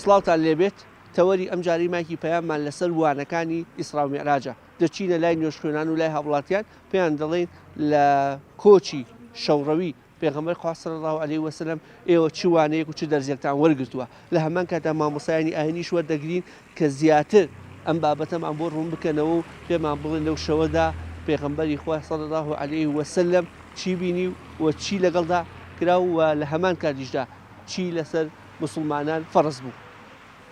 سڵاوتان لێبێت تەوەری ئەم جاری مایکی پەیاممان لەسەر وانەکانی ئیسرا و میعراجە دەچینە لای نوێژخوێنان و لای هاوڵاتیان پێیان دەڵێن لە کۆچی شەوڕەوی پێغەمبەر خوا صلی الله علیه وسلم ئێوە چ وانەیەک و چ دەرزێکتان وەرگرتووە لە هەمان کاتا مامۆسایانی ئاینیش وەردەگرین کە زیاتر ئەم بابەتەمان بۆ ڕوون بکەنەوە و پێمان بڵێن لەو شەوەدا پێغەمبەری خوا صلی الله علیه وسلم چی بینی و چی لەگەڵدا کراو و لە هەمان کاتیشدا چی لەسەر مسلمانان فەرز بوو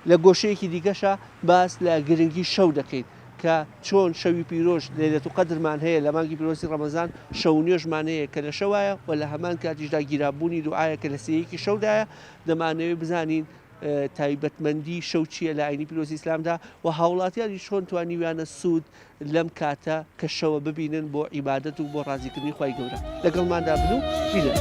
لە گۆشەیەکی دیکەشە باس لە گرنگی شەو دەکەین کە چۆن شەوی پیرۆژ لەیلەتو قەدرمان هەیە لە مانگی پیرۆزی ڕەمەزان شەو نوێژمان هەیە کە لە شەوایە و لە هەمان کاتیشدا گیرابوونی دوعایە کە لە سەیەکی شەودایە دەمانەوێت بزانین تایبەتمەندی شەو چییە لە ئاینی پیرۆزی ئیسلامدا و هاوڵاتیانی چۆن توانیویانە سوود لەم کاتە کە شەوە ببینن بۆ عیبادەت و بۆ ڕازیکردنی خوای گەورە لەگەڵماندا بن و بینن.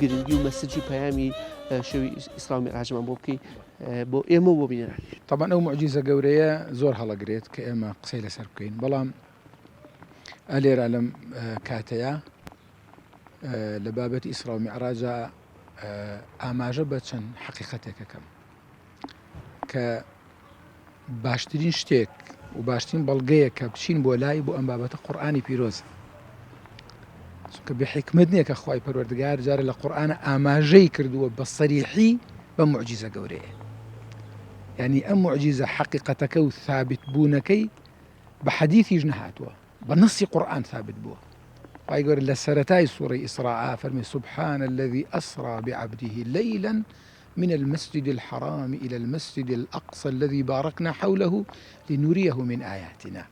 گرنگی و مەسەجی پەیامی شەوی ئیسرا و میعراجمان بۆ بکەی بۆ ئێمە بۆ بینەران. طبعا ئەو معجیزە گەورەیە زۆر هەڵەگرێت کە ئێمە قسەی لەسەر بکەین بەڵام ئەلێرە لەم کاتەیە لە بابەتی ئیسرا و میعراجە ئاماژە بە چەند حەقیقەتێکەکەم کە باشترین شتێک و باشترین بەڵگەیە کە بچین بۆ لای بۆ ئەم بابەتە قورئانی پیرۆزە چونکە بێحیکمت نییە کە خوای پەروەردگار جارە لە قورئانە ئاماژەی کردووە بە سەریحی بە موعجیزە گەورەیە یعنی ئەم موعجیزە حەقیقەتەکە و ثابت بوونەکەی بە حەدیثیش نەهاتووە بە نەسی قورئان ثابت بووە خوای گەورە لە سەرەتای سوورەی ئیسراء فەرمی سبحان الذي أسرى بعبده ليلا من المسجد الحرام إلى المسجد الأقصى الذي باركنا حوله لنريه من آياتنا.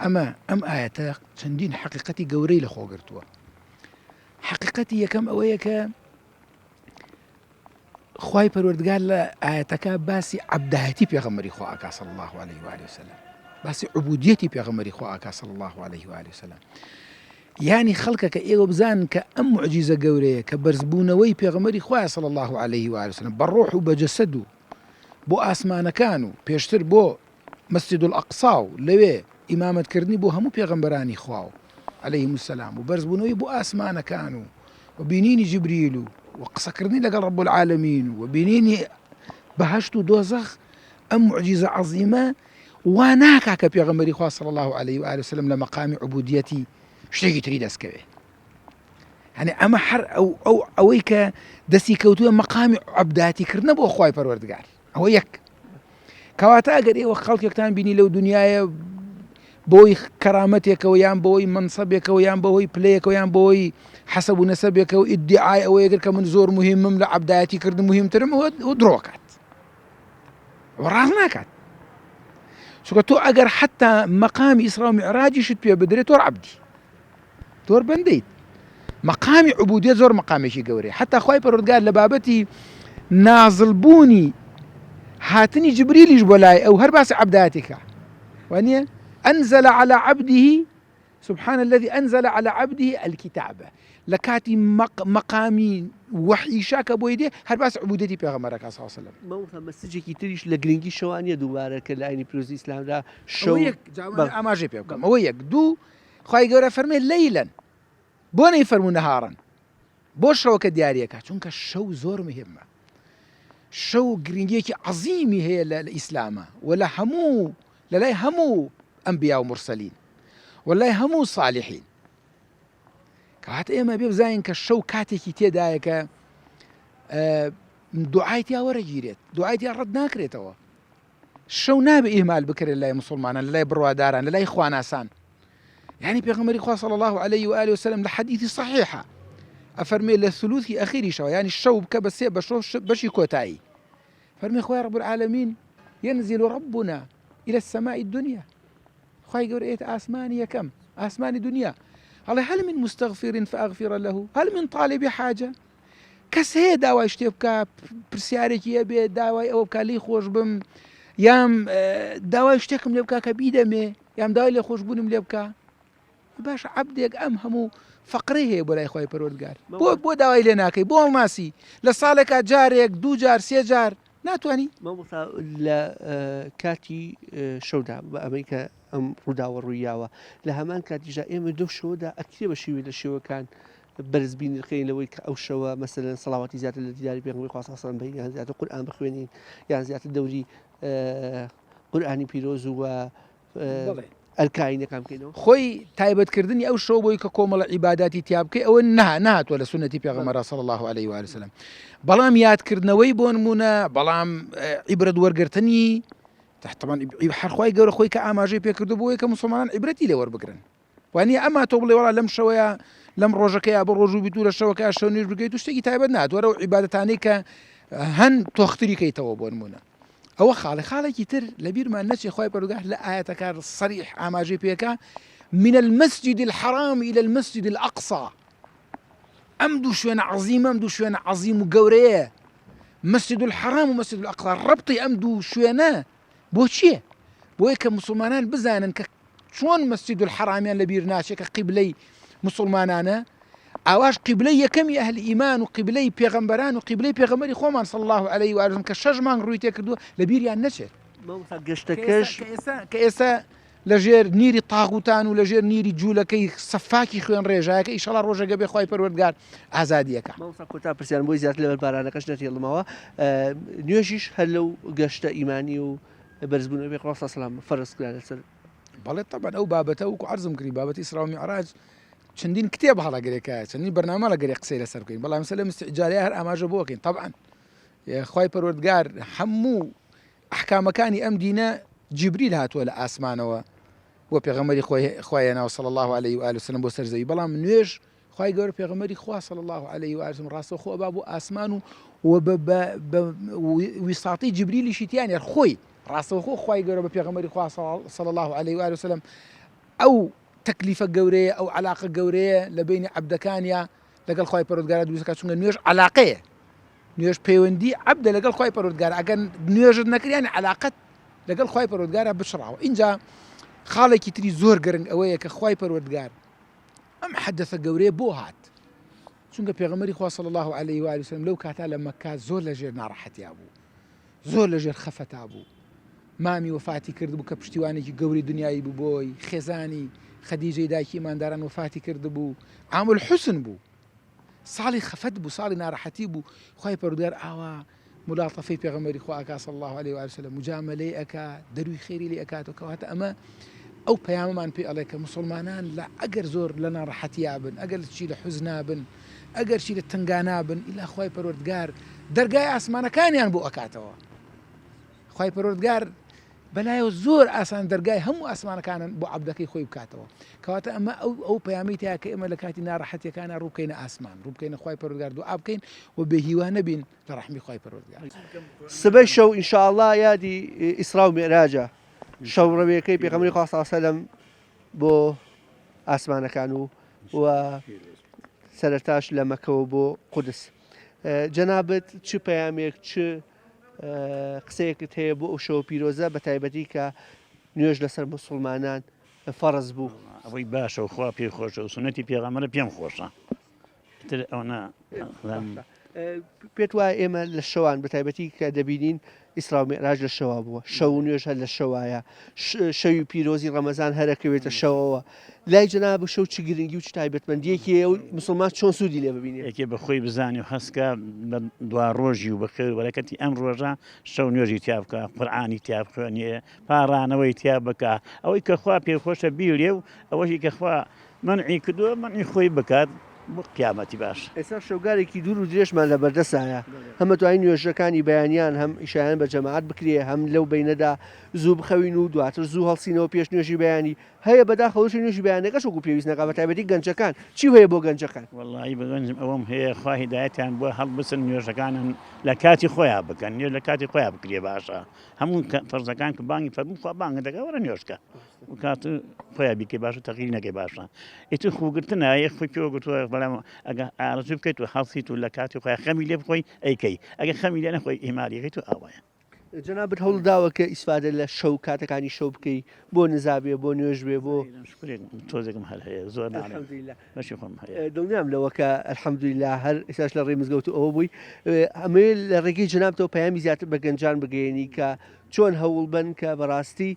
أما أم آياتا چەندین حقیقەتی گەورەی لەخۆ گرتووە. حقیقەتی یەکەم ئەوەیە کە خوای پەروەردگار لە ئاەتەکە باسی عەبدایەتی پێغەمبەری خوا ئەکا صلی الله عليه وآله وسلم باسی عوبودیەتی پێغەمبەری خوا ئەکا صلی الله عليه وآله وسلم یعنی خەڵکە کە ئێوە بزانن کە ئەم موعجیزە گەورەیە کە بەرزبوونەوەی پێغەمبەری خوا صلی الله عليه وآله وسلم بە ڕۆح و بە جەسەد و بۆ ئاسمانەکان و پێشتر بۆ مەسجد الأقصا و لەوێ ئیمامەتکردنی بۆ هەموو پێغەمبەرانی خوا عەلەیهیم السەلام و بەرزبوونەوەی بۆ ئاسمانەکان و بینینی جبریل و قسەکردنی لەگەڵ ڕەب العالەمین و بینینی بەهەشت و دۆزەخ ئەم موعجیزە عەزیمە وا ناکا کە پێغەمبەری خوا صلی الله عليه وآله وسلم لە مەقامی عوبودیەتی شتێکی تری دەستکەوێ هەنێ ئەمە هەر ئەوەی کە دەستی کەوتووە مەقامی عەبدایەتیکردنە بۆ خوای پەروەردگار ئەوە یەک کەواتە ئەگەر ئێوە خەڵکێکتان بینی لەو دنیاە بۆی کەرامەتێکەوە یان بۆی منسەبێکەوە یان بەهۆی پلەیەکەوە یان بۆی حەسەب و نەسەبێکەوە ئیدعای ئەوەیەگر کە من زۆر مهمم لە عەبدایەتیکردن مهمترم ئەوە درۆکات ئەوە ڕاست ناکات چونکە تۆ ئەگەر حتا مەقامی ئیسرا و میعراجیشت پێ بدرێت تۆ عەبدی تۆ بەندەیت مەقامی عوبودیەت زۆر مەقامێکی گەورەیە حتا خوای پەروەردگار لە بابەتی نازڵبوونی هاتنی جبریلیش بۆ لای ئەو هەر باسی عەبدایەتێکە وانییە أنزل على عبده سبحان الذي أنزل على عبده الكتابة لكاتي مقامي وحي شاك بويدي هر باس عبودتي بيغمرك صلى الله عليه وسلم موثا مسجي تريش لجرينجي شوانيا دوباره كلايني بروز الإسلام لا شو وياك أما جي بيبكم وياك دو خاي جورا فرمي ليلا بوني يفرموا نهارا بوش شو كدياريك چونك الشو زور مهمة شو جرينجي عظيمي هي الإسلام ولا همو لا همو أنبياء ومرسلين والله همو صالحين كهات إما بيبزاين كالشو كاتيكي تيدايكا دعايتي ورجيريت دعايتي رد ناكريتوا شو نابي إهمال بكر الله مسلمان الله برواداران الله إخواناسان يعني بيغمري خواه صلى الله عليه وآله وسلم لحديث صحيحة أفرمي للثلوث أخيري شو يعني الشو بكبسي بشي كوتاي فرمي خواه رب العالمين ينزل ربنا إلى السماء الدنيا خواهي قرأت آسماني كم آسماني دنيا قال هل من مستغفر فأغفر له هل من طالب حاجة كس هي داوای شتێ بکە پرسیارێکی هەبێ داوای ئەوە بکە لێی خۆش بم یام داوای شتێکم لێ بکە کە بیدەمێ یام داوای لێ خۆشببوونم لێ بکە باش عەبدێک ئەم هەموو فەقرەی هەیە بۆ لای خۆی پەروەردگار بۆ داوای لێ ناکەی بۆ هەڵماسی لە ساڵێکا جارێک دوو جار سێ جار ناتوانانی مامۆستا لە کاتی شەودا بە ئەمەی کە ئەم ڕووداوە ڕوویاوە لە هەمان کاتیژا ئێمە دو شەوەدا ئەکتێ بە شێوی لە شێوەکان بەرزبین خێن لەوەی کە ئەو شەوە مەسەلەن سەڵاوەتی زیاتر لە دیداری پێغەمبەری خوا صلی الله علیه و سلم یان زیاتر قورئان بخوێنین یان زیاتر دەوری قورئانی پیرۆز و ئەرکاینەکان بکەینەوە خۆی تایبەتکردنی ئەو شەو بۆی کە کۆمەڵە عیباداتی تیا بکەی ئەوە نهاتوە لە سنەتی پێغەمبەر صلی الله علیه و آله وسلم بەڵام یادکردنەوەی بۆ نمونە بەڵام عیبرەت وەرگرتنی طبعا هەر خوای گەورە خۆی کە ئاماژەی پێکردو بۆی کە مسلمانان عیبرەتی لێ وەربگرن وانە ئەما تۆ بڵێ وەڵا لەم شەوەیە لەم ڕۆژەکەیە بە ڕۆژ و بیتوو لە شەوەکە شەو نوێژ بگەیت و شتێکی تایبەت ناتوەرە و عیبادەتانەی کە هەن تۆختری کەیتەوە بۆ نمونە ئەوە خاڵێکی تر لە بیرمان نەچێ خۆی پەروەردگار لە ئاەتەکە صریح ئاماژەی پێکا من المسجد الحرام إلى المسجد الأقصى ئەم دوو شوێنە عەزیمە ئەم دوو شوێنە عەزیم و گەورەیە مسجد الحرام و مسجد الأقصى ڕەبتی ئەم دوو شوێنە بۆ چییە؟ بۆیە کە مسلمانان بزانن کە چۆن مسجد الحرامیان لە بیر ناچێت کە قیبلەی مسلمانانە ئاواش قیبلەی یەکەمی ئەهل ئیمان و قیبلەی پێغەمبەران و قیبلەی پێغەمبەری خۆمان صلی الله علیه و آله کە 6 مانگ ڕووی تێکردووە لە بیریان نەچێت گەشتەکەش کە ئێستا لەژێر نیری تاغوتان و لەژێر نیری جوولەکەی سەفاکی خوێن ڕێژایەکە ئیشەڵا ڕۆژێگە بێ خۆی پەروەردگار ئازادیەکە کۆتا پرسیان بۆی زیاتر لەبەر بارانەکەش نەتێڵمەوە نوێژیش هەر لەو گەشتە ئیمانی و بەرزبوونەوەی پێغەمبەر صلی الله علیه و سلم فەرزکرا لەسەر بەڵێ طبعا ئەو بابەتە وەکو عەرزم کردی بابەتی ئیسرا و میعراج چەندین کتێب هەڵەگرێکە چەندین بەرنامە لەگەری قسەی لەسەر بکەین بەڵام مەسەلە مستعجالەیە هەر ئاماژە بۆ بکەین طبعا خی پەروەردگار هەموو ئەحکامەکانی ئەم دینە جیبریل هاتووە لە ئاسمانەوە بۆ پێغەمبەری خۆیانەوە صلی الله علیه و آله وسلم بۆ سەرزەوی بەڵام نوێژ خی گەورە پێغەمبەری خوا صلی الله علیه و آله وسلم ڕاستەوخۆ با بۆ ئاسمان و ویساڵی جیبریلیشی تیانێ خۆی ڕاستەوخۆ خی گەورە بە پێغەمبەری خوا صلی الله علیه و آله وسلم ئەو تەکلیفە گەورەیە ئەو علاقە گەورەیە لە بینی عەبدەکانیە لەگەڵ خی پەروەردگارە دروستکە چونکە نوێژ علاقەیە نوێژ پەیوەندی عەبدە لەگەڵ خی پەروەردگار ئەگەر نوێژت نەکریانی علاقەت لەگەڵ خی پەروەردگارە بشڕاوە اینجا خاڵێکی تری زۆر گرنگ ئەوەیە کە خی پەروەردگار ئەم حەدەثە گەورەیە بۆ هات چونکە پێغەمبەری خوا صلی الله علیه و آله وسلم لەو کاتا لە مەککە زۆر لەژێر ناڕەحەتیا بوو زۆر لەژێر خەفەتا بوو مامی وفاتی کرد بوو کە پشتیوانێکی گەوری دنیایی بوو بۆی خێزانی خەدیجەی دایکی ئیمانداران وفاتی کرد بوو عام الحسن بوو ساڵی خەفەت بوو ساڵی ناڕەحەتی بوو خی پەروەردگار ئاوا ملاطفەی پێغەمبەری خوا ئەکا صلی الله علیه و آله وسلم مجاملەی ئەکا دەروی خێری لێ ئەکاتەوە کەواتە ئەمە ئەو پەیامەمان پێ ئەڵێ کە مسلمانان لە ئەگەر زۆر لە ناڕەحەتیا بن ئەگەر چی لە حوزنا بن ئەگەر چی لە تنگانا بن ئیلا خی پەروەردگار دەرگای ئاسمانەکانیان بۆ ئەکاتەوە خی پەروەردگار بەلایەوە زۆر ئاسان دەرگای هەموو ئاسمانەکانن بۆ عەبدەکەی خۆی بکاتەوە کەواتە ئەمە ئەو پەیامی تیا کە ئێمە لە کاتی ناڕەحەتیەکانە ڕووکەینە ئاسمان ڕووبکەینە خی پەروەردگار دوعا بکەین و بێهیوا نەبین لە ڕەحمی خی پەروەردگار سبەی شەو ئینشاءالله یادی ئیسرا و میعراجە شەو ڕەویەکەی پێغەمبەری خوا صلی الله علیه و سلم بۆ ئاسمانەکان و سەرەتاش لە مەکەوە بۆ قودس جەنابەت چ پەیامێک چ قسەیەکت هەیە بۆ ئەو شەوە پیرۆزە بە تایبەتی کە نوێژ لەسەر مسلمانان فەرز بوو ئەوەی باشە و خوا پێی خۆشە و سنەتی پێغەمبەرە پێم خۆشە تر ئەوە پێت وایە ئێمە لە شەوان بە تایبەتی کە دەبینین ئیسرا و میعراج لە شەوا بووە شەو و نوێژ هەر لە شەوایە شەوی پیرۆزی ڕەمەزان هەرەکەوێتە شەوەوە لای جەناب شەو چ گرنگی و چ تایبەتمەندیەکی و مسلمان چۆن سوودی لێ ببینێت یەکێ بەخۆی بزانانی و هەستکە بە دوا ڕۆژی و بەخێر وەرەکەتی ئەم ڕۆژە شەو نوێژی تیا بکە قورئانی تیا بخوێنێ پاڕانەوەی تیا بکە ئەوەی کە خوا پێی خۆشە بیرێ و ئەوەشی کە خوا منعی کردووە منعی خۆی بکات بۆ قیامەتی باش ئێستا شەوگارێکی دوور و درێژمان لە بەردەسایە هەمە توانین نوێژەکانی بەیانیان هەم ئیشایان بە جەماعەت بکرێ هەم لەو بینەدا زوو بخەوین و دواتر زوو هەڵسینەوە پێش نوێژی بەیانی هەیە بەداخەوەش نوێژی بەیانەکەش وەکو پێویست نەکات بە تایبەتی گەنجەکان چی هەیە بۆ گەنجەکان وەڵی بەگەنجم ئەوەم هەیە خوا هیدایەتیان بۆ هەڵبسن نوێژەکانن لە کاتی خۆیان بکەن نوێژ لە کاتی خۆیان بکرێ باشە هەموو فەرزەکان کە بانگی فەرموو خوا بانگە دەکە وەرە نوێژکە و کات خۆیان بیکەی باشە تەغییر نەکەی باشە ئیتر خوگرتن هەیە خۆی پێوە گوتووە بەڵام ئەگە ئارەزوو بکەیت و هەڵسیت و لە کاتی خۆیان خەمی لێ بخۆی ئەیکەی ئەگە خەمی لێ نەخۆی ئیماریەکەیت و ئاوایە جەنابەت هەوڵ داوە کە ئیسفادە لە شەو کاتەکانی شەو بکەی بۆ نزابێ بۆ نوێژ بێ بۆ تۆزێکم هەر هەیە زۆر بەشی خۆم هەیە دڵنیام لەوە کە ئەلحەمدولیلا هەر ئێستاش لە ڕێ مزگەوت ئەوە بووی ئەمێ لە ڕێگەی جەنابتەوە پەیامی زیاتر بە گەنجان بگەێنی کە چۆن هەوڵ بن کە بەڕاستی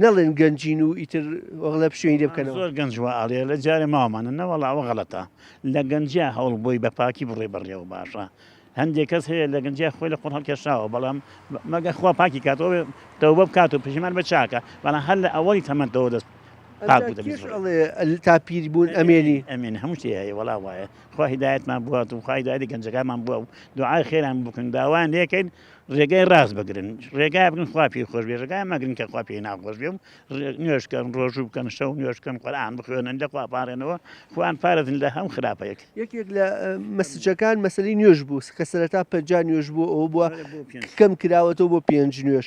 نەڵێن گەنجین و ئیتر وەغڵە پشوێنی لێ بکەنەوە زۆر گەنجوە ئاڵێ لە جارێ ماوەمانە نەوەڵاوە غەڵەتە لە گەنجیا هەوڵ بۆی بە پاکی بڕێ بڕێەوە باشە هەندێک کەس هەیە لە گەنجیا خۆی لە قڕ هەڵکێشاوە بەڵام مەگە خوا پاکی کاتەوە تەوبە بکات و پشیمان بە چاکە بەڵام هەر لە ئەوەی تەمەندەوە دەست تا پیری بوون ئەمێنی ئەمێن هەموو شتێ هەیە وەڵا وایە خوا هیدایەتمان بوات و خوا هیدایەتی گەنجەکانمان بووە و دوعای خێران بکەن داوان لێکەین ڕێگای ڕاست بگرن ڕێگای بگن خوا پێی خۆش بێ ڕێگای مەگرن کە خوا پێی ناخۆش بێ و نوێشکەن ڕۆژوو بکەن شەو نوێشکەن قورئان بخوێنن لە خوا پارێنەوە خوان پارێزن لە هەم خراپەیەک یەکێک لە مەسجەکان مەسەلەی نوێژ بوو کە سەرەتا پەنجا نوێژ بوو ئەوە بووە کەم کراوەتەوە بۆ پێنج نوێژ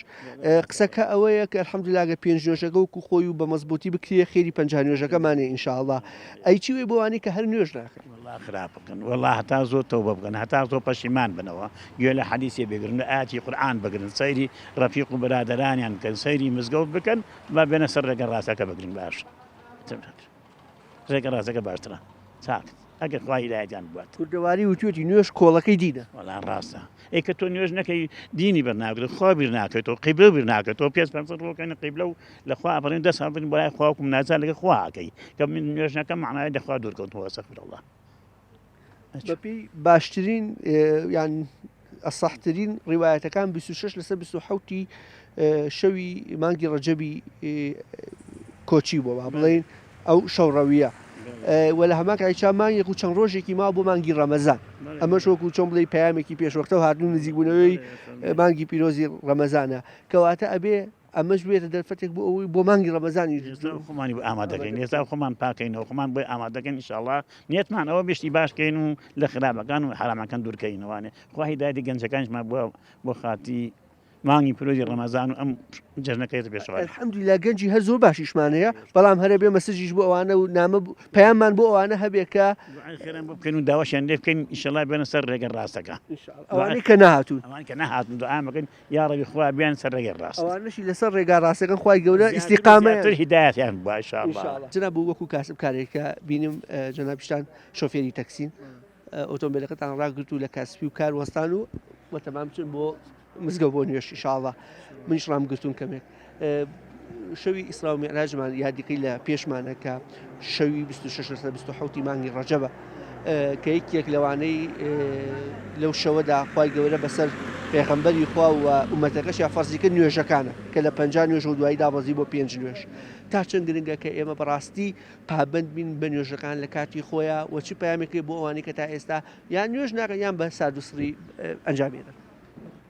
قسەکە ئەوەیە کە ئەلحەمدولیلا گە پێنج نوێژەکە وەکو خۆی و بە مەزبوطی بکرێ خێری پەنجا نوێژەکەمانێ ئینشاءڵڵا ئەیچی وێ بۆوانی کە هەر نوێژ ناکەن خراپ بکەن وەڵا هەتا زۆر تەوبە بکەن هەتا زۆر پەشیمان بنەوە گوێ لە حەدیثێ بگرن لە ئاەتی قورئان بگرن سەیری ڕەفیق و برادەرانیان کەن سەیری مزگەوت بکەن با بێنە سەر ڕێگە ڕاستەکە بگرین باش ڕێگە ڕاستەکە باشترە چاک ئەگەر خوا هیدایەتیان بوات کوردەواری وتوێتی نوێژ کۆڵەکەی دینە وەڵام ڕاستە ئێکە تۆ نوێژ نەکەی دینی بەرناگرێت خوا بیر ناکەێتەوە قیبلە بیر ناکەێتەوە پێ ڕۆکەنە قیبلە و لە خوا بڕین دەست بن بۆلای خواکم نازان لەگە خواکەی کە من نوێژ نەکەم معنای دەخوا دوورکەوتەوە سەفرەڵڵا بەپی باشترین یان ئەسەحترین ڕیوایەتەکان 26 لەسەر 27 شەوی مانگی ڕەجەبی کۆچی بۆ با بڵێن ئەو شەوڕەویە وە لە هەماکایچا مانگێک و چەند ڕۆژێکی ما بۆ مانگی ڕەمەزان ئەمەش وەکو چۆن بڵێ پەیامێکی پێشوەختە و هاتوون نزیکبوونەوەی مانگی پیرۆزی ڕەمەزانە کەواتە ئەبێ ئەمەش بێتە دەرفەتێک بۆ ئەوەی بۆ مانگی ڕەمەزانی خۆمانی بۆ ئامادەکەین ئێستا خۆمان پاکەینەوە خۆمان بۆ ئامادەکەین ئینشاءڵڵا نیەتمان ئەوە بێشتی باشکەین و لە خراپەکان و حرامەکان دوورکەینەوەوانێ خوا هیدایەتی گەنجەکانیشمان بۆ خاتی مانگی پیرۆزی ڕەمەزان و ئەم جەژنەکەیت پێشەوە الحەمدولیلا گەنجی هەر زۆر باشیشمان هەیە بەڵام هەرە بێ مەسەجیش بۆ ئەوانە و نامە پەیاممان بۆ ئەوانە هەبێ کە خێران بۆ بکەین و داواشیان لێ بکەین ئینشاءڵڵا بێنە سەر ڕێگە ڕاستەکە ئەوانەی کە نەهاتوون ئەوان کە نەهاتن دوعا بکەین یا ڕەبی خوا بیان سەر ڕێگە ڕاست ئەوانەشی لەسەر ڕێگا ڕاستەکەن خوای گەورە ئیستیقامەیان هیدایەتیان بووە ئینشاءڵڵا جەناب وەکو کاسب کارێکە بینم جەنابیشتان شۆفێری تەکسین ئۆتۆمبیلەکەتان ڕاگرت و لە کاسبی و کار وەستان و وەتەمام چن بۆ مزگەوت بۆ نوێش ئینشاءڵڵا منیش ڕامگرتوون کەمێک شەوی ئیسرا و میعراجمان یادیقی لە پێشمانە کە شەوی 26 لەسەر 27 مانگی ڕەجەبە کە یەکێک لەوانەی لەو شەوەدا خوای گەورە بەسەر پێغەمبەری خوا و ئومەتەکەشیان فەرزیکە نوێژەکانە کە لە 50 نوێژ و دوایی دابەزی بۆ 5 نوێژ تا چەند گرنگە کە ئێمە بەڕاستی پابند بین بە نوێژەکان لە کاتی خۆیان وەچی پەیامێکی بۆ ئەوانەی کە تا ئێستا یان نوێژ ناکەن یان بە سادوسری ئەنجامێنن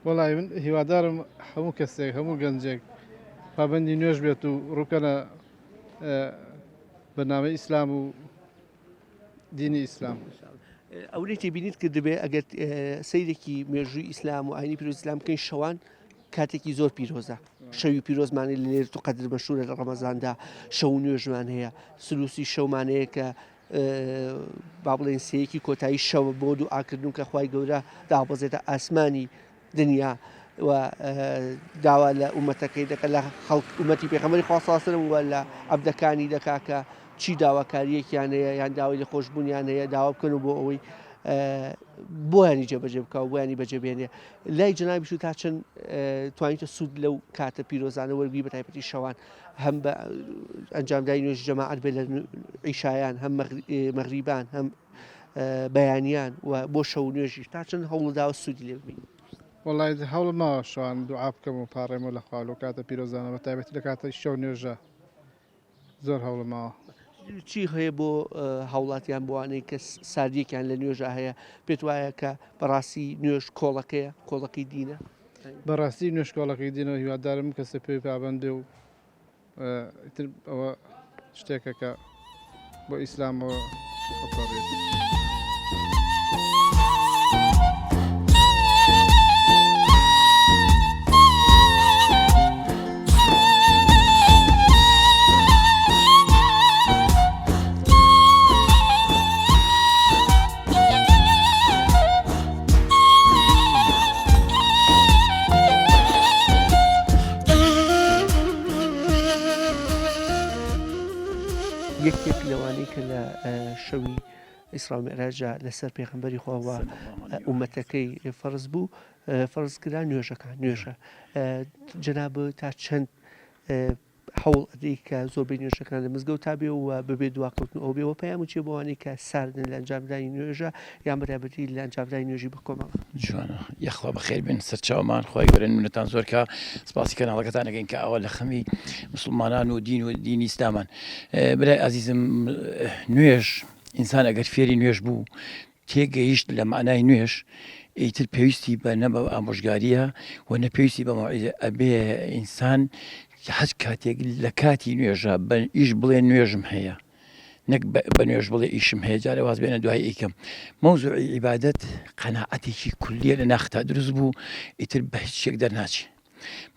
وەڵای من هیوادارم هەموو کەسێک هەموو گەنجێک پابندی نوێژ بێت و ڕووکەنە بەنامەی ئیسلام و دینی ئیسلام ئەوەی تێبینیت کرد دەبێ ئەگەر سەیرێکی مێژووی ئیسلام و ئاینی پیرۆزی ئیسلام بکەین شەوان کاتێکی زۆر پیرۆزە شەوی پیرۆزمانی لە لێرت و قەدر مەشهورە لە ڕەمەزاندا شەو نوێژمان هەیە سلوسی شەومانەیە کە با بڵێن سەیەکی کۆتایی شەوە بۆ دوعاکردن کە خوای گەورە دابەزێتە ئاسمانی دنیا و داوا لە ئومەتەکەی دەکە لە خەڵک ئومەتی پێغەمبەری خوا صلی الله علیه و سلم و لە عەبدەکانی دەکا کە چی داواکاریەکیان هەیە یان داوای لە خۆشببوونیان هەیە داوا بکەن و بۆ ئەوەی بۆیانی جێبەجێ بکە و بۆیانی بەجێبێنێ لای جەنابیش و تا چەند توانیتە سوود لەو کاتە پیرۆزانە وەرگی بە تایبەتی شەوان هەم بە ئەنجامدانی نوێژ جەماعەت بێ لە عیشایان هەم مەغریبان هەم بەیانیان و بۆ شەو نوێژی تا چەند هەوڵداوە سوودی لێ ببین وەڵای هەوڵم ماوە شەوان دوعا بکەم و پاڕێمە لە خوا لەو کاتە پیرۆزانە بە تایبەتی لە کاتە شەو نوێژە زۆر هەوڵم ماوە چی هەیە بۆ هەوڵاتیان بۆوانەی کە ساردیەکیان لە نوێژە هەیە پێت وایە کە بەڕاستی نوێژ کۆڵەکەیە کۆڵەکەی دینە بەڕاستی نوێشکۆڵەکەی دینەوە هیوادارم کەسە پێی پابندێ و ئەوە شتێکە کە بۆ ئیسلامەوە بەکڕێت. کە لە شەوی ئیسرا و میعراج لەسەر پێغەمبەری خوا و ئومەتەکەی فەرز بوو فەرزکرا نوێژەکان نوێژە جەناب تا چەند حەوڵ ئەدەی کە زۆربەی نوێژەکان لە مزگەوت تا بێ و ببێ دواکەوتن ئەو بێەوە پەیام و چێ بۆوانەی کە ساردن لە ئەنجامدانی نوێژە یان بەرابەتی لە ئەنجامدانی نوێژی بە کۆمەڵ جوانە یەخوا بەخێر بن سەرچاومان خۆی گەورن منەتان زۆر کە سپاسی کەناڵەکەتان ئەگەین کە ئەوە لە خەمی مسلمانان و دین و دینی ئیسلامان برای عەزیزم نوێژ ئینسان ئەگەر فێری نوێژ بوو تێگەیشت لە معنای نوێژ ئیتر پێویستی بە نە بە ئامۆژگاریە و نە پێویستی بە مەوعیزە ئەبێ ئینسان هەر کاتێک لە کاتی نوێژە بە ئیش بڵێ نوێژم هەیە نەک بە نوێژ بڵێ ئیشم هەیە جارە واز بێنە دوای ئیکەم مەوزوعی عیبادەت قەناعەتێکی کولیە لە ناختا دروست بوو ئیتر بە هیچ شتێک دەرناچێ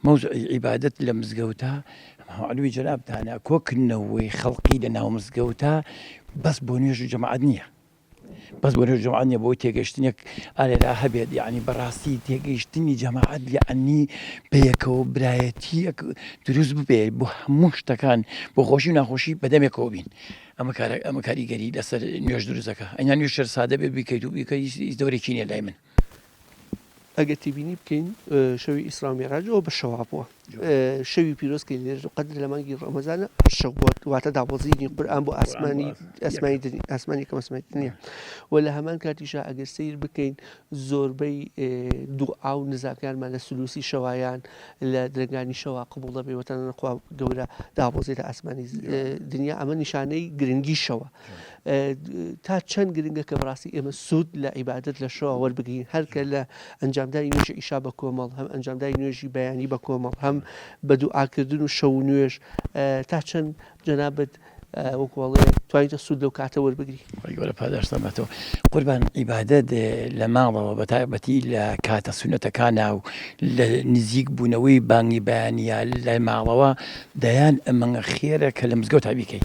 مەوزوعی عیبادەت لە مزگەوتە معلومی جەنابتانە کۆکردنەوەی خەڵقی لە ناو مزگەوتە بەس بۆ نوێژ و جەماعەت نییە بەس بۆ نوێژ جەماعەت نییە بۆی تێگەشتنێک ئالێرا هەبێت یعنی بەڕاستی تێگەیشتنی جەماعەت یعنی بەیەکەوە برایەتی دروست ببێ بۆ هەموو شتەکان بۆ خۆشی و ناخۆشی بەدەمێکەوە بین ئەمە کاریگەری لەسەر نوێژ دروستەکە ئەیان نوێژ شەر سادە بێت بیکەیت و بیکەی دەورێکی نییە لای من ئەگەر تیبینی بکەین شەوی ئیسرا و میعراج ئەوە بە شەوا بووە شەوی پیرۆزکەی لێرە قەدر لە مانگی ڕەمەزانە شەو واتە داوەزینی قورئان بۆ ئاسمانی کەم ئەسمانی دنیا و لە هەمان کاتیشا ئەگەر سیر بکەین زۆربەی دوعا و نزاکانمان لە سلوسی شەوایان لە درەنگانی شەوا قبوڵ دەبێ وەتەنە خوا گەورە داوەزێتە ئاسمانی دنیا ئەمە نیشانەی گرنگی شەوە تا چەند گرنگە کە بەڕاستی ئێمە سوود لە عیبادەت لە شەوا وەربگرین هەرکە لە ئەنجامدانی نوێژی ئیشا بە کۆمەڵ هەم ئەنجامدانی نوێژی بەیانی بە کۆمەڵ هەم بە دوعاکردن و شەو و نوێژ تا چەند جەنابەت وەکوڵێ توانیتە سوود لەو کاتە وەربگری گەورە پاداشتەمەتەوە قوربان عیبادەت لە ماڵەوە بە تایبەتی لە کاتە سونەتەکانە و لە نزیک بوونەوەی بانگی بەیانە لە ماڵەوە دەیان ئەمە خێرە کە لە مزگەوت بیکەی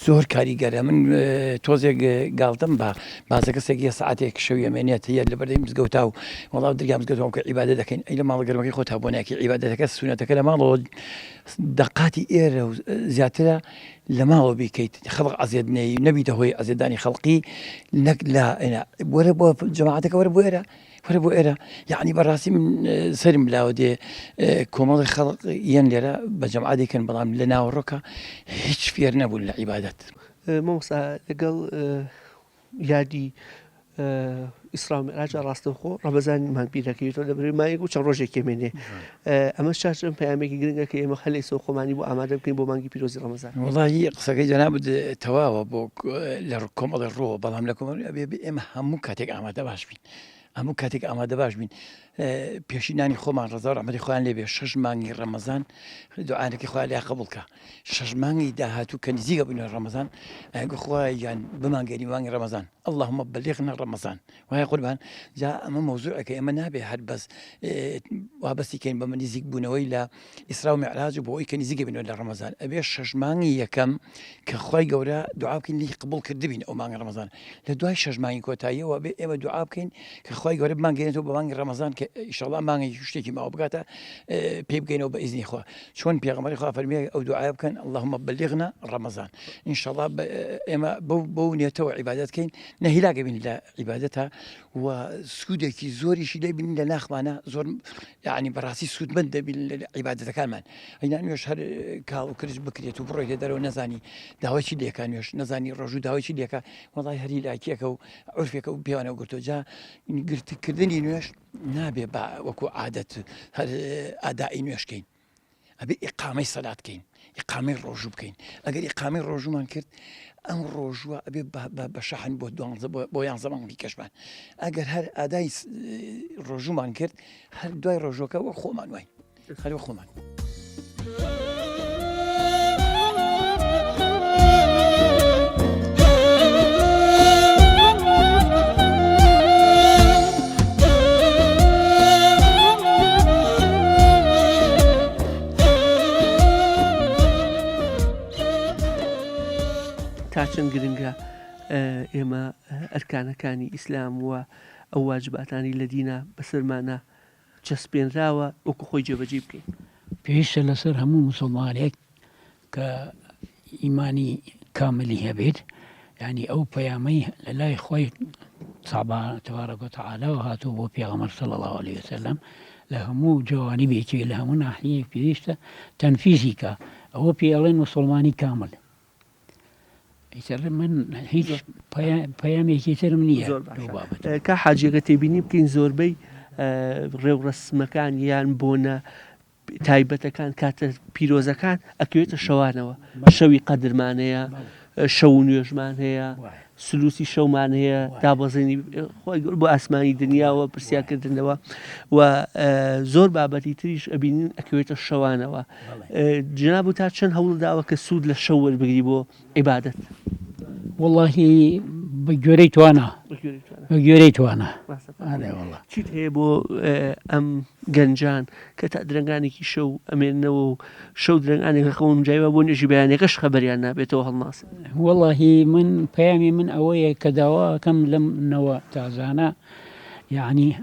زۆر کاریگەرە من تۆزێک گاڵتم بە بازە کەسێک یە سعاتێک شەوی ئەمێنێت هەیە لە بەردەی مزگەوتا و وەڵاو دەرگا مزگەوتەوە کە عیبادەت دەکەین ئەی لە ماڵە گەرمەکەی خۆت هەبوونەکە عیبادەتەکە سونەتەکە لە ماڵەوە دقاتی ئێرە و زیاترە لە ماڵەوە بیکەیت خەڵق ئەزیێدنەی نەبیتە هۆی ئەزیێدانی خەڵقی نەک لە وەرە بۆ جەماعەتەکە وەرە بۆ ئێرە وەرە بۆ ئێرە یعنی بەڕاستی من سەرم لاوە دێ کۆمەڵی خەڵق یەن لێرە بە جەماعەت دەکەن بەڵام لە ناوەڕۆکە هیچ فێر نەبوون لە عیبادەت مامۆستا لەگەڵ یادی ئیسرا و میعراج ڕاستەوخۆ ڕەمەزانمان بیرەکەوێتەوە لە بەرەوەی مانگێک و چەند ڕۆژێک کێمێنێ ئەمە چاچەم پەیامێکی گرنگە کە ئێمە هەلەی سەو خۆمانی بۆ ئامادە بکەین بۆ مانگی پیرۆزی ڕەمەزان وڵی قسەکەی جەنابەت تەواوە بۆ لە کۆمەڵی ڕۆ بەڵام لە کۆمەڵی ئەبێ ئێمە هەموو کاتێک ئامادە باش بین هەموو کاتێک ئامادە باش بین پێشینانی خۆمان ڕزا و ڕەحمەتی خۆیان لێبێ 6 مانگی ڕەمەزان دوعاەکەی خۆیان لێ قبول کە 6 مانگی داهاتوو کە نزیکە بووینە ڕەمەزان ئەگە خۆیان یان بمانگەری مانگی ڕەمەزان اللهم بلغنا ڕەمەزان وایە قوربان جا ئەمە مەوزوعەکە ئێمە نابێ هەر بەس وابەستی کەین بەمە نزیک بوونەوەی لە ئیسرا و میعراج بۆ ئەوی کە نزیکە بینەوە لە ڕەمەزان ئەبێ 6 مانگی یەکەم کە خۆی گەورە دوعا بکەین لی قبول کردبین ئەو مانگی ڕەمەزان لە دوای 6 مانگی کۆتاییەوە بێ ئێمە دوعا بکەین کە خۆی گەورە بمانگەێنێتەوە بە مانگی ڕەمەزان کە ئیشەڵڵا مانگی شتێکی ماوە بکاتە پێ بگەینەوە بە ئیزنی خوا چۆن پێغەمبەری خوا فەرمیێ ئەو دوعا بکەن اللهم بلغنا ڕەمەزان ئینشەڵڵا ئێمە بەو نیەتەوە عیبادەتکەین نەهیلاگە بین لە عیبادەتە و سوودێکی زۆریشی لێ بین لە ناخمانە زۆر یعنی بەڕاستی سوودمەند دەبین لە عیبادەتەکانمان ئەینا نوێش هەر کاڵ و کرش بکرێت و بڕۆیتە دەرەوە نەزانی داوای لێکە نوێش نەزانی ڕۆژ و داوای لێکە وەڵای هەری لاکیەکە و عورفێکە و پێوانە گرتۆ جا گرتکردنی نوێش نابێ بە وەکو عادەت هەر ئادائی نوێشکەین ئەبێ ئیقامەی سەلاتکەین ئیقامەی ڕۆژوو بکەین ئەگەر ئیقامەی ڕۆژومان کرد ئەم ڕۆژوە ئەبێ بە شەحن بۆ 11 مانگی کەشمان ئەگەر هەر ئادای ڕۆژومان کرد هەر دوای ڕۆژەکەەوە خۆمان وای هەرەوە خۆمان تا چەند گرنگە ئێمە ئەرکانەکانی ئیسلام وە ئەو واجباتانی لە دینە بەسەرمانە چەسپێنراوە وەکو خۆی جێبەجێ بکەین پێویستە لەسەر هەموو مسلمانێک کە ئیمانی کاملی هەبێت يعني أو بيامي لا إخوي صعبان تبارك وتعالى وهاتوا بيغمر صلى الله عليه وسلم لهمو جوانبي كي لهمو ناحية بيشتا تنفيذيكا أو بيالين مسلماني كامل يتر من هيج بيامي كيتر منية زۆر باشە کا حاجیەکە تێبینی بکەین زۆربەی ڕێو ڕسمەکان یان بۆنە تایبەتەکان کاتە پیرۆزەکان ئەکەوێتە شەوانەوە شەوی قەدرمان هەیە شەو نوێژمان هەیە سلوسی شەومان هەیە دابەزێنی خۆی گەور بۆ ئاسمانی دنیاوە پرسیارکردنەوە و زۆر بابەتی تریش ئەبینین ئەکەوێتە شەوانەوە جناب و تا چەند هەوڵ داوە کە سوود لە شەو وەربگری بۆ عیبادەت والله بجوري توانا هذا والله چیت هەیە بۆ ئەم گەنجان کە تا درنگانێکی شەو ئەمێنەوە و شەو درنگانێک خەون جایوە بۆ نوێژی بەیانێکەش خەبەریان نابێتەوە هەڵناسن والله من بيامي من أوية كدواء كم لم نوى تازانا يعني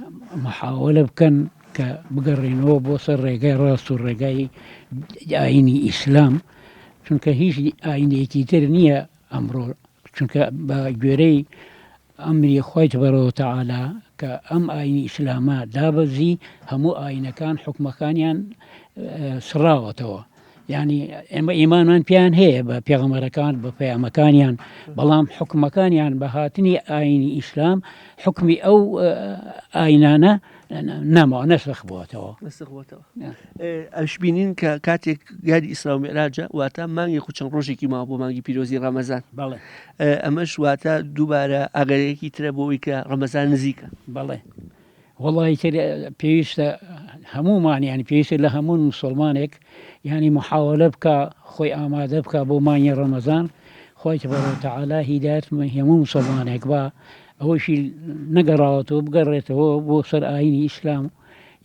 محاولة بكن كبقرينو بوصل رجاي راس الرجاي عيني إسلام چونکە هیچ ئاینێکی تر نییە ئەمڕۆ چونکە بە گوێرەی ئەمری خۆی تبارەکە و تەعالا کە ئەم ئاینی ئیسلامە دابەزی هەموو ئاینەکان حکومەکانیان سڕاوەتەوە یعنی ئێمە ئیمانمان پیان هەیە بە پێغەمبەرەکان بە پەیامەکانیان بەڵام حکومەکانیان بە هاتنی ئاینی ئیسلام حکمی ئەو ئاینانە نامەوە نەسخ بووەتەوە ئەش بینین کە کاتێک یادی ئیسرا و میعراجە واتە مانگێک و چەند ڕۆژێکی ماوە بۆ مانگی پیرۆزی ڕەمەزان بەڵێ ئەمەش واتە دووبارە ئاگەرەیەکی ترە بۆەوەی کە ڕەمەزان نزیکە بەڵێ وڵی پێویستە هەمومان ینی پێویستە لە هەموو مسلمانێک ینی محاولە بکە خۆی ئامادە بکە بۆ مانگی ڕەمەزان خۆی تبارەکە و تەعالا هیدایەت هەموو مسلمانێک بە ئەوەشی نەگەڕاوەتەوە بگەڕێتەوە بۆ سەر ئاینی ئیسلام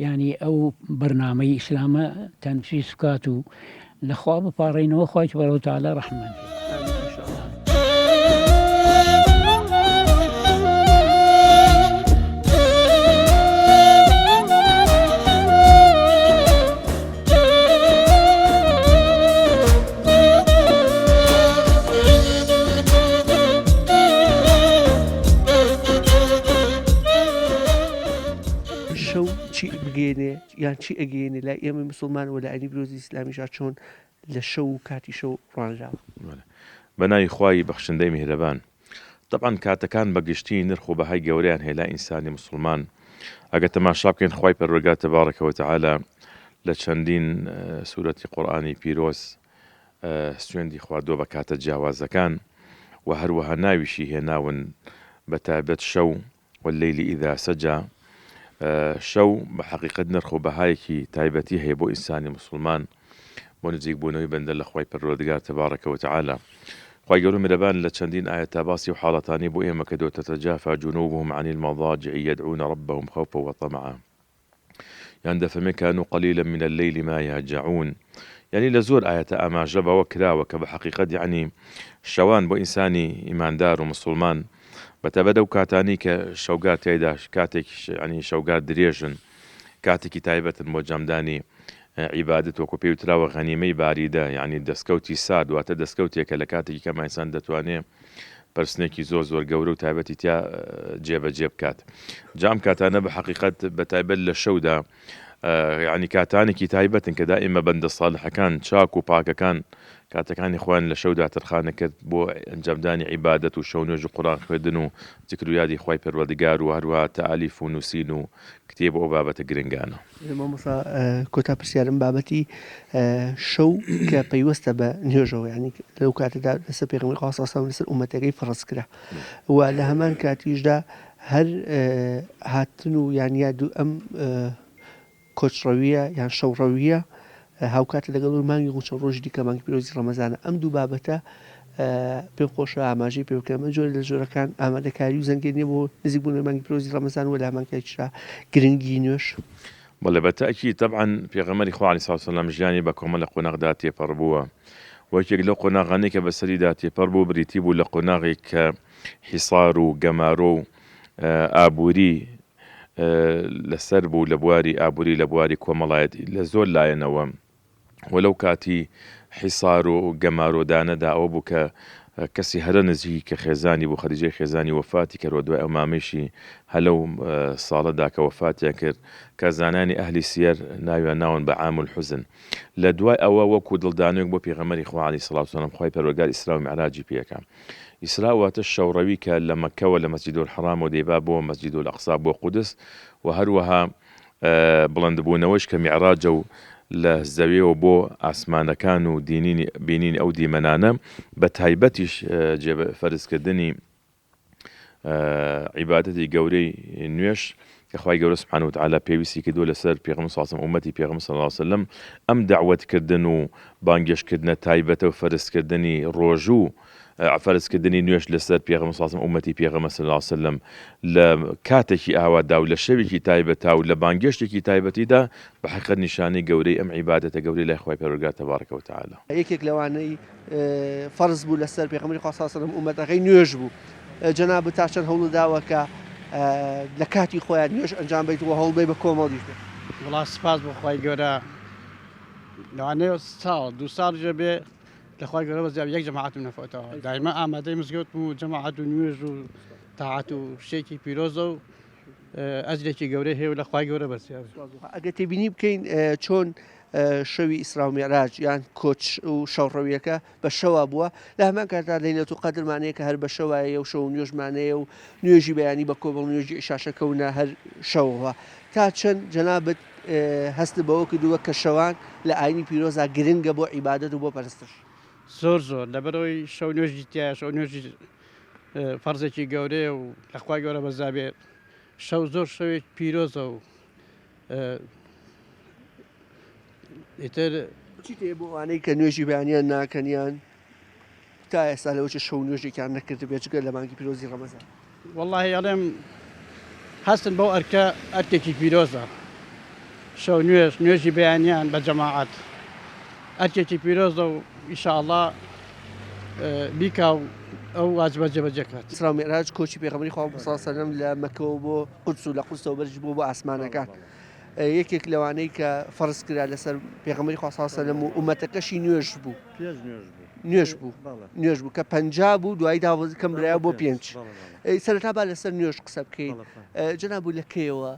ینی ئەو بەرنامەی ئیسلامە تەنفیز بکات و لەخوا بپاڕێنەوە خۆی تبارەکە و تەعالا ڕەحمان بگەێنێ یان چی ئەگەێنێ لای ئێمە مسلمان و لە ئاینی پیرۆزی ئیسلامیشا چۆن لە شەو و کاتی شەو ڕوانراوە بەناوی خوای بەخشندەی میهرەبان طبعاً کاتەکان بەگشتی نرخ و بەهای گەورەیان هەیە لای ئینسانی مسلمان ئەگە تەماشا بکەین خوای پەروەردگار تەبارەکە و تەعالا لە چەندین سوورەتی قورئانی پیرۆز سوێندی خواردووە بە کاتە جیاوازەکان و هەروەها ناویشی هێناون بە تایبەت شەو واللەیلی ئیذا سەجا شەو بە حەقیقەت نرخ و بەهایەکی تایبەتی هەیە بۆ ئینسانی مسلمان بۆ نزیک بوونەوەی بەندە لە خوای پەروەردگار تەبارەکە و تەعالا خوای گەورە میهرەبان لە چەندین ئاەتا باسی و حاڵەتانی بۆ ئێمە کردووە تەتەجافا جونوبهم عن المضاجع يدعون ربهم خوفا وطمعا یان دەفەرمێ كانوا قليلا من الليل ما يهجعون يعني لە زۆر ئاەتە ئاماژە بەوە کراوە کە بە حەقیقەت یعنی شەوان بۆ ئینسانی ئیماندار و مسلمان بەتەبەت ئەو کاتانی کە شەوگار تێدا کاتێکی ینی شەوگار درێژن کاتێکی تایبەتن بۆ جەمدانی عیبادەت وەکو پێی وتراوە غەنیمەی باریدە یعنی دەستکەوتی سارد واتە دەستکەوتێکە لە کاتێکی کەمە ئینسان دەتوانێت پرسنێکی زۆر گەورە و تایبەتی تیا جێبەجێ بکات جام کاتانە بە حەقیقەت بە تایبەت لە شەودا ینی کاتانێکی تایبەتن کە دائیمە بەندە ساڵحەکان چاک و پاکەکان کاتەکانی خۆیان لە شەودا تەرخانە کرد بۆ ئەنجامدانی عیبادەت و شەو نوێژ و قورئان خوێندن و ذیکر و یادی خوای پەروەردگار و هەروەها تەئالیف و نووسین و کتێب ئەو بابەتە گرنگانە مامۆستا کۆتا پرسیارم بابەتی شەو کە پەیوەستە بە نوێژەوە ینی لەو کاتەدا لەسەر پێغەمبەری خوا صلی الله علیه و لەسەر ئومەتەکەی فەرز کرا و لە هەمان کاتیشدا هەر هاتن و یانیا دوو ئەم کۆچڕەویە یان شەوڕەویە هاوکاتە لەگەڵ مانگی و چەند ڕۆژی دیکە مانگی پیرۆزی ڕەمەزانە ئەم دوو بابەتە پێم خۆشە ئاماژەی پێ بکەم جۆرە لە جۆرەکان ئامادەکاری و زەنگێنێ بۆ نزیک بوون لە مانگی پیرۆزی ڕەمەزان و لە هەمانکاتیشدا گرنگی نوێژ بەڵێ بەتەئکید طبعاً پێغەمبەری خوا عەلەیهی سەڵاتو وسەلام ژیانی بە کۆمەڵ لە قۆناغدا تێپەڕ بووە وەکێک لەو قۆناغانەی کە بەسەریدا تێپەڕ بوو بریتی بوو لە قۆناغێک کە حیسار و گەمارۆ و ئابووری لەسەر بوو لە بواری ئابووری لە بواری کۆمەڵایەتی لە زۆر لایەنەوە وەلەو کاتی حیسار و گەمارۆدانەدا ئەوە بوو کە کەسی هەرە نزیکی کە خێزانی بۆ خەدیجەی خێزانی وەفاتی کردوە دوای ئەو مامێشی هەلە و ساڵەدا کە وەفاتیان کرد کە زانانی ئەهلی سیەر ناویان ناون بە عام الحوزن لە دوای ئەوە وەکو دڵدانێک بۆ پێغەمبەری خوا عەلەیهی سەڵات وسەلام خوای پەروەردگار ئیسرا و میعراجی پێکا ئیسرا واتە شەوڕەوی کە لە مەککەوە لە مەسجیدولحەرام و دەیبا بۆ مەسجیدولئەقسا بۆ قودس و هەروەها بڵندبوونەوەش کە میعراجە و لە زەویەوە بۆ ئاسمانەکان و بینین ئەو دیمەنانە بە تایبەتیش فەرزکردنی عیبادەتی گەورەی نوێش کە خوای گەورە سبحانه وتعالى پێویستی کردووە لەسەر پێغەمبەر صلی الله علیه و سلم ئومەتی پێغەمبەر صلی الله علیه و سلم ئەم دعوەتکردن و بانگێشکردنە تایبەتە و فەرزکردنی ڕۆژوو فەرزکردنی نوێش لەسەر پێغەمبەر صلی الله علیه و سلم ئومەتی پێغەمبەر صلی الله علیه و سلم لە کاتێکی ئاوادا و لە شەوێکی تایبەتا و لە بانگێشتێکی تایبەتیدا بە حقیقەت نیشانەی گەورەی ئەم عیبادەتە گەورەی لای خوای پەروەردگار تەبارەکە و تەعالە یەکێک لەوانەی فەرز بوو لەسەر پێغەمبەری خوا صلی الله علیه و سلم ئومەتەکەی نوێژ بوو جەناب تا چەند هەوڵ داوە کە لە کاتی خۆیان نوێژ ئەنجام بیتەوە هەوڵ بە کۆمەڵیش بێت وڵا سپاس بۆ خوای گەورە لەوانەیە ساڵ دو ساڵ بێ لە خوای گەورە بەزیاب یەک جەماعەتم نەفەوتەوە دایما ئامادەی مزگەوت بوو جەماعەت و نوێژ و تاعات و شتێکی پیرۆزە و ئەجرێکی گەورەی هەیە و لە خوای گەورە بەزیاب ئەگە تێبینی بکەین چۆن شەوی ئیسرا و میعراج یان کۆچ و شەوڕەویەکە بە شەوا بووە لە هەمان کاتا لەیلەت القەدرمانەیە کە هەر بە شەوایە و شەو و نوێژمانەیە و نوێژی بەیانی بە کۆبڵ نوێژی ئیشاشەکەونە هەر شەوەوە تا چەند جەنابەت هەست بەوە کردووە کە شەوان لە ئاینی پیرۆزا گرنگە بۆ عیبادەت و بۆ پەرستش زۆر لەبەرەوەی شەو نوێژی تایە شەو نوێژی فەرزێکی گەورەیە و لە خوای گەورە بەزابێ شەو زۆر شەوێک پیرۆزە و ئیتر چی تێ بۆ ئەوانەی کە نوێژی بەیانیان ناکەنیان تا ئێستا لەوەی شەو نوێژێکیان نەکرد بێجگە لە مانگی پیرۆزی ڕەمەزان واللهی ئەڵێم هەستن بەو ئەرکێکی پیرۆزە شەو نوێژی بەیانیان بە جەماعەت ئەرکێکی پیرۆزە و ئینشاءڵڵا بیکا و ئەو واجبە جێبەجێکات ئیسرا و میعراج کۆچی پێغەمبەری خوا صلی الله علیه و سلم لە مەککەوە بۆ قودس و لە قودسەوە بەرج بوو بۆ ئاسمانەکان یەکێک لەوانەی کە فەرز کرا لەسەر پێغەمبەری خوا صلی الله علیه و سلم و ئومەتەکەشی نوێژ بوو کە 50 بوو دوای داوازی کەم برایە بۆ 5 سەرەتا با لەسەر نوێژ قسە بکەین جەناب لە کێوە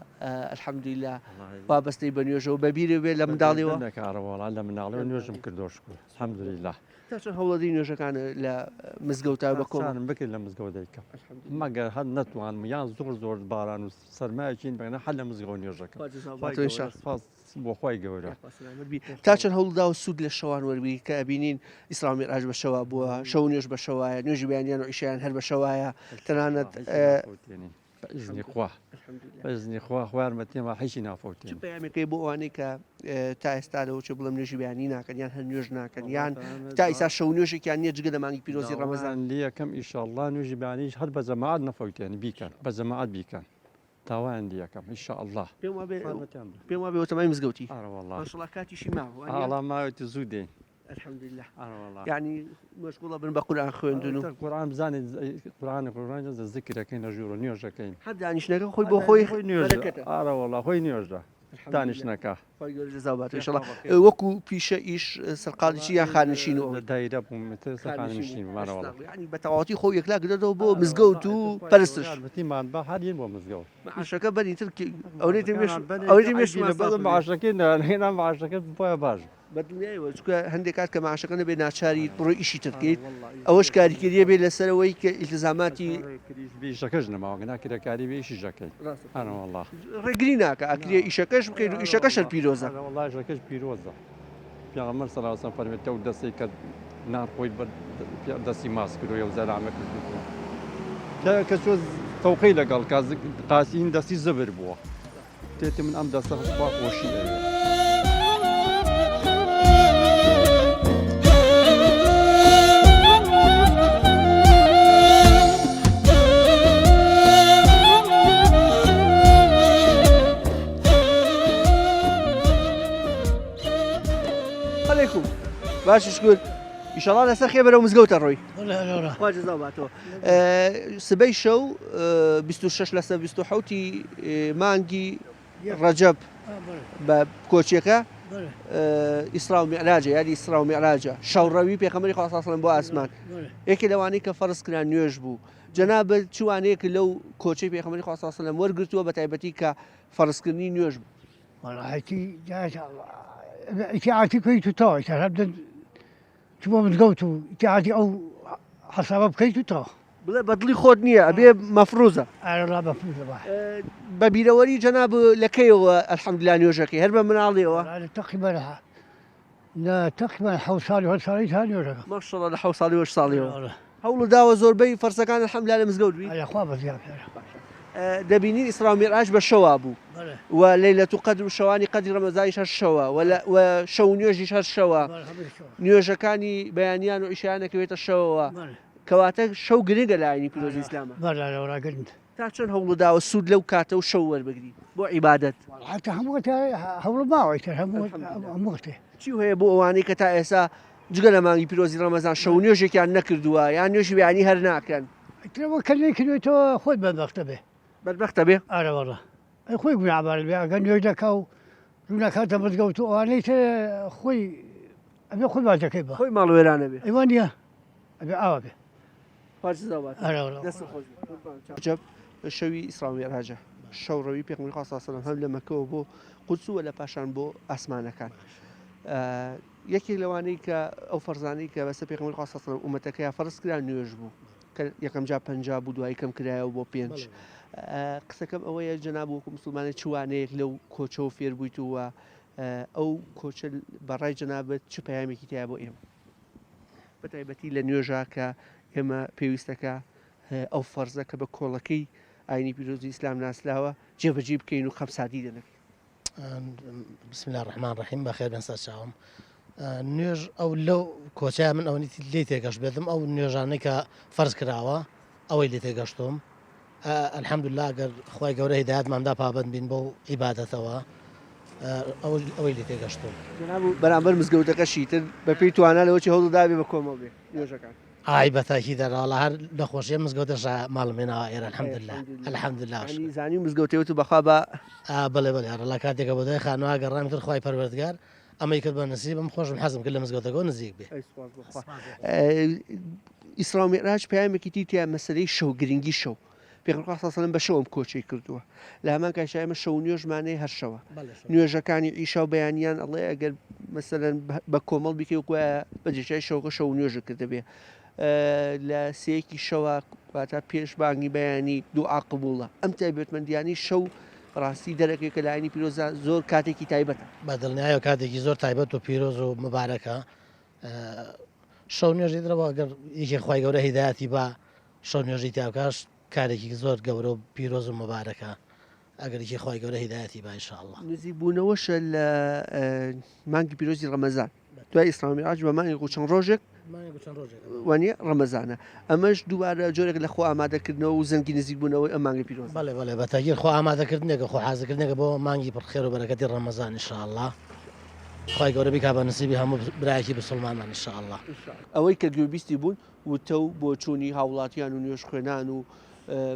ئەلحەمدولیلا وابەستەی بە نوێژەوە بەبیرێ بێ لە منداڵیەوە نەکارەوەڵا لە مناڵەوە نوێژم کردۆش الحەمدولیلا تا چەند هەوڵەدی نوێژەکانە لە مزگەوتا بە کۆمانم بکرد لە مزگەوت دەیکەم مەگەر هەر نەتوانم یان زۆر باران و سەرمایەکی بەنە هەل لە مزگەوت نوێژەکە بۆ خۆی گەورە تا چەند هەوڵدا و سوود لە شەوان وەربی کە ئەبینین ئیسرا و میعراج بە شەوا بووە شەو نوێژ بە شەوایە نوێژی بەیانیان و ئیشیان هەر بە شەوایە تەنانەت بەزنی خوا خوارمەتێمە هیچی نافۆتێن پەیامێکی بۆ ئەوانەی کە تا ئێستا لەوە چ بڵم نوێژی بەیانی ناکەن یان هەر نوێژ ناکەن یان تا ئیسا شەو نوێژێکیان نییە جگە لە مانگی پیرۆزی ڕەمەزان لە یەکەم ئیشاءڵڵا نوێژی بەیانیش هەر بە جەماعەت نەفەوتێن بیکەن بە جەماعەت بیکەن تاوان دیەکەم ئیشاءڵڵا پێم وابێ تەمای مزگەوتی ئاڕەوەڵڵا کاتیشی ماوە ئاڵا ماوەتی زوو دێن الحمدلله یعنی مشغوڵە بن بە قورئان خوێندن و قورئان بزانێت قورئان ذکرەکەین لە ژوور و نوێژەکەین هەر دانیشتنەکە خۆی بۆ خۆی ئاڕەوەڵڵا خۆی نوێژە دانیشتنەکە وەکو پیشە ئیش سەرقاڵیی یان خانشینەوە دایرە بووم خانشین ینی بە تەواوەتی خۆ یەکلا گرێتەوە بۆ مزگەوت و پەرستش بەتیمان بە هەرین بۆ مزگەوت معاشەکە بەریتر معاشەکەی هێنا معاشەکە بۆیە باش بەدڵنیایەوە چکە هەندێک کات کە معاشەکە نەبێ ناچاری بڕۆی ئیشی ترکەیت ئەوەش کاریکردیە بێت لەسەرەوەی کە ئیلتزاماتی ئیشەکەش نەماوە ناکرێکاری بێ ئیشی ژەکەی ئەنەوەڵڵا ڕێگری ناکە ئەکرێ ئیشەکەش بکەیت و ئیشەکەشەر پیرۆزە وڵژەکەش پیرۆزە پێغەمبەر صلی الله علیه و سلم فەرمێت تەو دەستێک کە ناڕۆی دەستی ماس کردووە و زەرامە کردووە کە چۆ تەوقەی لەگەڵ قاسین دەستی زەبر بووە تێتی من ئەم دەستە خوا خۆشی ئەوێ باشش کرد ئیشەڵا لەسەر خێ بەرەو مزگەوتە ڕۆی خواجەزاواتەوە سبەی شەو 26 لەسەر 27 مانگی ڕەجەب بە کۆچیەکە ئیسرا و میعراجە یادی ئیسرا و میعراجە شەوڕەوی پێغەمبەری خوا صلی الله علیه و سلم بۆ ئاسمان یەکێ لەوانەی کە فەرز کران نوێژ بوو جەنابەت چوانەیەک لەو کۆچەی پێغەمبەری خوا صلی الله علیه و سلم وەرگرتووە بە تایبەتی کە فەرزکردنی نوێژ بوو ئیتیعاتی کوێیت و تەوا هەبدە چ بۆ مزگەوت و ئیتیعاتی ئەو حەسابە بکەیت و تەوا بڵێ بەدڵی خۆت نییە ئەبێ مەفروزە ئارەڵا بەفروزە بە بیرەوەری جەناب لەکەیەوە ئەلحەمدولیلا نوێژەکەی هەر بە مناڵیەوە تقریبا تقریبا حەوت ساڵی هەر ساڵی تا نوێژەکە ماشەڵڵا لە حەوت ساڵی وەش ساڵیەوە هەوڵ داوە زۆربەی فەرسەکان ئەلحەمدولیلا لە مزگەوت بی خوا بەزیاد دەبینین ئیسرا و میعراج بە شەوا بوو و لەیلەت القەدر و شەوانی قەدری ڕەمەزانیش هەر شەوە و شەو نوێژیش هەر شەوە نوێژەکانی بەیانیان و ئیشیانەکەوێتە شەوەوە کەواتە شەو گرنگە لە ئاینی پیرۆزی ئیسلامە تا چەند هەوڵ داوە سوود لەو کاتە و شەو وەربگری بۆ عیبادەت حتى هەموو هەوڵ ماوەی تر هەموو شتێ چی هەیە بۆ ئەوانەی کە تا ئێستا جگە لە مانگی پیرۆزی ڕەمەزان شەو نوێژێکیان نەکردووە یان نوێژی بەیانی هەر ناکەن ترەوە کەلمەی کردوێتەوە خۆت بەدبەختە بێ بەدبەختە بێ ئارە وەڵڵا ئەی خۆی گوناحبار بێ ئەگەر نوێژ دەکا و ڕوونەکاتە مزگەوت و ئەوانەی تر خۆی ئەبێ خۆی بازەکەی بە خۆی ماڵوێرانە بێ ئەیوان نییە ئەبێ ئاوا بێ جەب شەوی ئیسرا و میعراجە شەوڕەوی پێغەمبەری خوا صلی الله علیه و سلم هەم لە مەکەوە بۆ قودسووە لە پاشان بۆ ئاسمانەکان یەکێک لەوانەی کە ئەو فەرزانەی کە بەسەر پێغەمبەری خوا صلی الله علیه و سلم ئومەتەکەیان فەرز کران نوێژ بوو کە یەکەم جا 50 بوو دوای کەم کرایەوە بۆ 5 قسەکەم ئەوەیە جەناب وەکو موسڵمانێک چوانەیەک لەو کۆچە و فێر بوویتەوە ئەو کۆچە بەڕای جەنابەت چ پەیامێکی تایە بۆ ئێمە بەتایبەتی لە نوێژە کە ئێمە پێویستەکە ئەو فەرزە کە بە کۆڵەکەی ئاینی پیرۆزی ئیسلام ناسلاوە جێبەجێ بکەین و خەمسادی دەنەکەین بسم الله الرحمن الرحیم بەخێر بن سەر چاوم نوێژ ئەو لەو کۆچای من ئەوەی لێ تێگەشت بێتم ئەو نوێژانەی کە فەرز کراوە ئەوەی لێ تێگەشتم الحەمدوللا ئەگەر خوای گەورە هیدایەتماندا پابەند بین بۆ عیبادەتەوە ئەوەی لێ تێگەشتم بەرامبەر مزگەوتەکەشی تر بە پێی توانە لەوەی هەوڵدابێ بە کۆمەڵ بێ نوێژەکان ئای بەتاکی دەراڵە هەر نەخۆشیە مزگەوتەش ماڵمێنەوە ئێرە الحەمدوللا زانی مزگەوتەوە و بەخوا بە بڵێ بڵێ ڕەلا کاتێکە بۆ دای خانەوە گەڕامتر خوای پەروەردگار ئەمەی کرد بە نسیبم خۆشم حەزم کرد لە مزگەوتەکە نزیک بێ ئیسرا و میعراج پەیامێکی تیا مەسەلەی شەو گرنگی شەو پێغەمبەر خوا صلی الله علیه و سلم بە شەوم کۆچەی کردووە لە هەمان کاتژە ئێمە شەو نوێژمانەی هەر شەوە نوێژەکانی ئیشا و بەیانیان ئەڵێ ئەگەر مەسەلەن بە کۆمەڵ بیکەی وکوە بەجێچای شەوکە شەو نوێژە کردە بێ لە سەیەکی شەوە واتە پێش بانگی بەیانی دوعا قبوڵە ئەم تایبەتمەندیانی شەو ڕاستی دەرەکەی کە لە ئاینی پیرۆزە زۆر کاتێکی تایبەتە بە دڵنیایە کاتێکی زۆر تایبەت و پیرۆز و مبارەکە شەو نوێژی درەوە ئەگەر یەکێ خوای گەورە هیدایەتی بە شەو نوێژی تاکاش کارێکی زۆر گەورە و پیرۆز و مبارەکە ئەگەر یەکێ خوای گەورە هیدایەتی بە ئینشاءالله نزیک بوونەوەشە لە مانگی پیرۆزی ڕەمەزان دوای ئیسرا و میعراج بە مانگێک و چەند ڕۆژێک وانە ڕەمەزانە ئەمەش دووبارە جۆرێک لە خۆ ئامادەکردنەوە و زەنگی نزیک بوونەوەی ئەم مانگی پیرۆز بەڵێ بەڵێ بەتاگیر خۆ ئامادەکردنێکە خۆ حازەکردنێکە بۆ مانگی پڕخێر و بەرەکەتی ڕەمەزان ئینشاءالله خوای گەورە بیکا بە نسیبی هەموو برایەکی بسڵمانمان ئینشاءالله ئەوەی کە گوێبیستی بوون وتە و بۆ چوونی هاوڵاتیان و نوێژ خوێنان و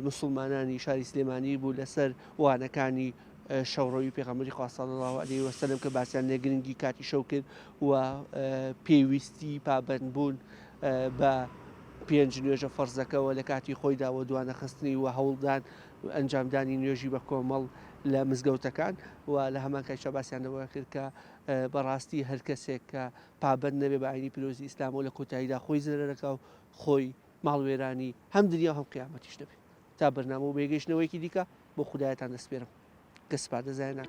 مسلمانانی شاری سلێمانی بوو لەسەر وانەکانی شەوڕەوی پێغەمبەری خوا صلی الله علیه و سلم کە باسییان لە گرنگی کاتی شەو کرد و پێویستی پابەندبوون بە 5 نوێژە فەرزەکەەوە لە کاتی خۆیدا و دوانە خستنی و هەوڵدان ئەنجامدانی نوێژی بە کۆمەڵ لە مزگەوتەکان و لە هەمان کاتیشدا باسییانەوە کرد کە بەڕاستی هەر کەسێک کە پابەند نەبێ بە ئاینی پیرۆزی ئیسلام و لە کۆتاییدا خۆی زەرەرەکە و خۆی ماڵوێرانی هەم دنیا هەم قیامەتیش دەبێت تا بەرنامە و بێگەیشتنەوەیکی دیکە بۆ خودایەتان دەسپێرم کە سپادەزایە